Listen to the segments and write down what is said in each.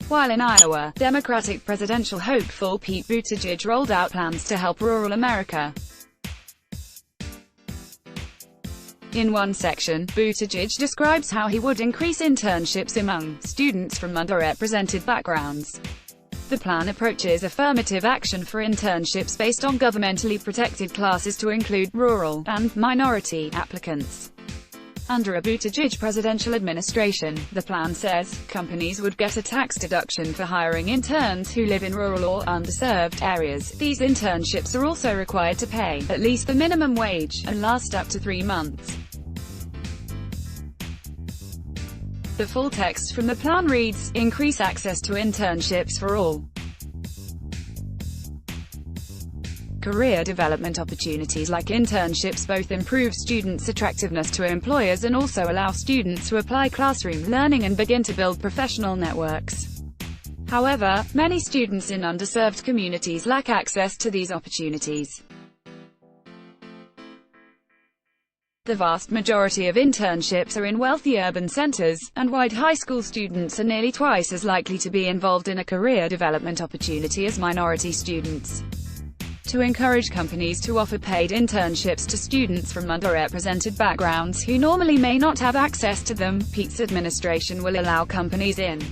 while in Iowa, Democratic presidential hopeful Pete Buttigieg rolled out plans to help rural America. In one section, Buttigieg describes how he would increase internships among students from underrepresented backgrounds. The plan approaches affirmative action for internships based on governmentally protected classes to include rural and minority applicants. Under a Buttigieg presidential administration, the plan says, companies would get a tax deduction for hiring interns who live in rural or underserved areas. These internships are also required to pay at least the minimum wage and last up to 3 months. The full text from the plan reads, increase access to internships for all. Career development opportunities like internships both improve students' attractiveness to employers and also allow students to apply classroom learning and begin to build professional networks. However, many students in underserved communities lack access to these opportunities. The vast majority of internships are in wealthy urban centers, and white high school students are nearly twice as likely to be involved in a career development opportunity as minority students. To encourage companies to offer paid internships to students from underrepresented backgrounds who normally may not have access to them, Pete's administration will allow companies in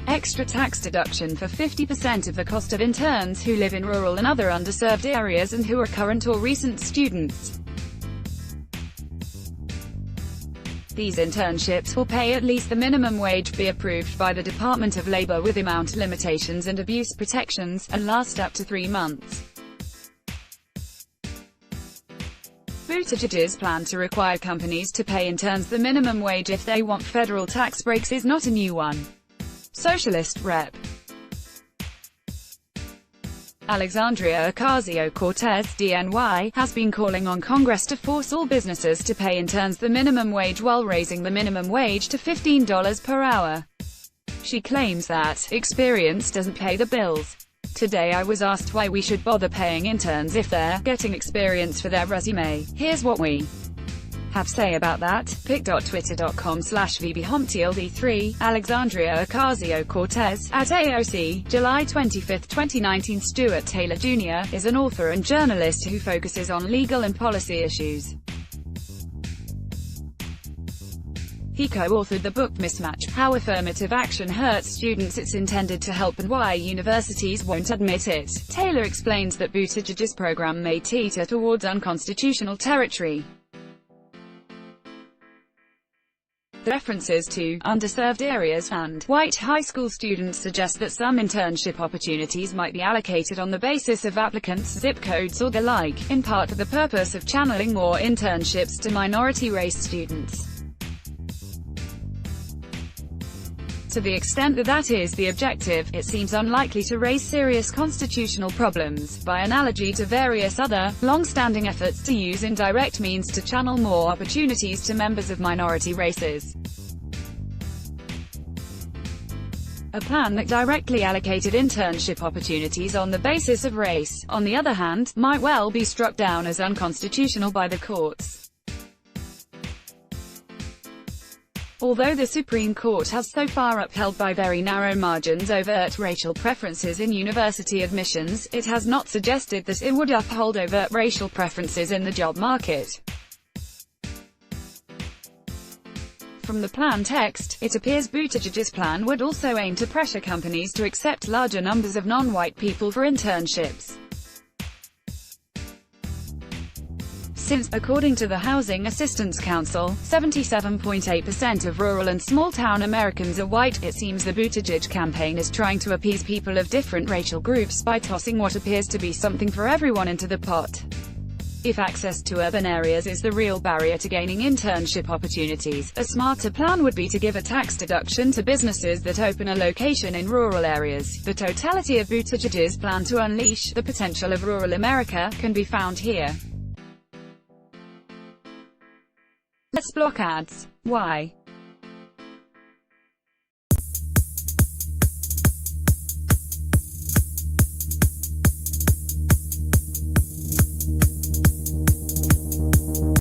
extra tax deduction for 50% of the cost of interns who live in rural and other underserved areas and who are current or recent students. These internships will pay at least the minimum wage, be approved by the Department of Labor with amount limitations and abuse protections, and last up to 3 months. Buttigieg's plan to require companies to pay interns the minimum wage if they want federal tax breaks is not a new one. Socialist Rep. Alexandria Ocasio-Cortez, DNY, has been calling on Congress to force all businesses to pay interns the minimum wage while raising the minimum wage to $15 per hour. She claims that experience doesn't pay the bills. Today I was asked why we should bother paying interns if they're getting experience for their resume. Here's what we have say about that. pic.twitter.com/vbhumptld3, Alexandria Ocasio-Cortez, at AOC, July 25, 2019. Stuart Taylor Jr. is an author and journalist who focuses on legal and policy issues. He co-authored the book Mismatch: How Affirmative Action Hurts Students. It's intended to help and why universities won't admit it. Taylor explains that Buttigieg's program may teeter towards unconstitutional territory. The references to underserved areas and white high school students suggest that some internship opportunities might be allocated on the basis of applicants' zip codes or the like, in part for the purpose of channeling more internships to minority race students. To the extent that that is the objective, it seems unlikely to raise serious constitutional problems, by analogy to various other, long-standing efforts to use indirect means to channel more opportunities to members of minority races. A plan that directly allocated internship opportunities on the basis of race, on the other hand, might well be struck down as unconstitutional by the courts. Although the Supreme Court has so far upheld by very narrow margins overt racial preferences in university admissions, it has not suggested that it would uphold overt racial preferences in the job market. From the plan text, it appears Buttigieg's plan would also aim to pressure companies to accept larger numbers of non-white people for internships. Since, according to the Housing Assistance Council, 77.8% of rural and small-town Americans are white, it seems the Buttigieg campaign is trying to appease people of different racial groups by tossing what appears to be something for everyone into the pot. If access to urban areas is the real barrier to gaining internship opportunities, a smarter plan would be to give a tax deduction to businesses that open a location in rural areas. The totality of Buttigieg's plan to unleash the potential of rural America can be found here. Let's block ads. Why?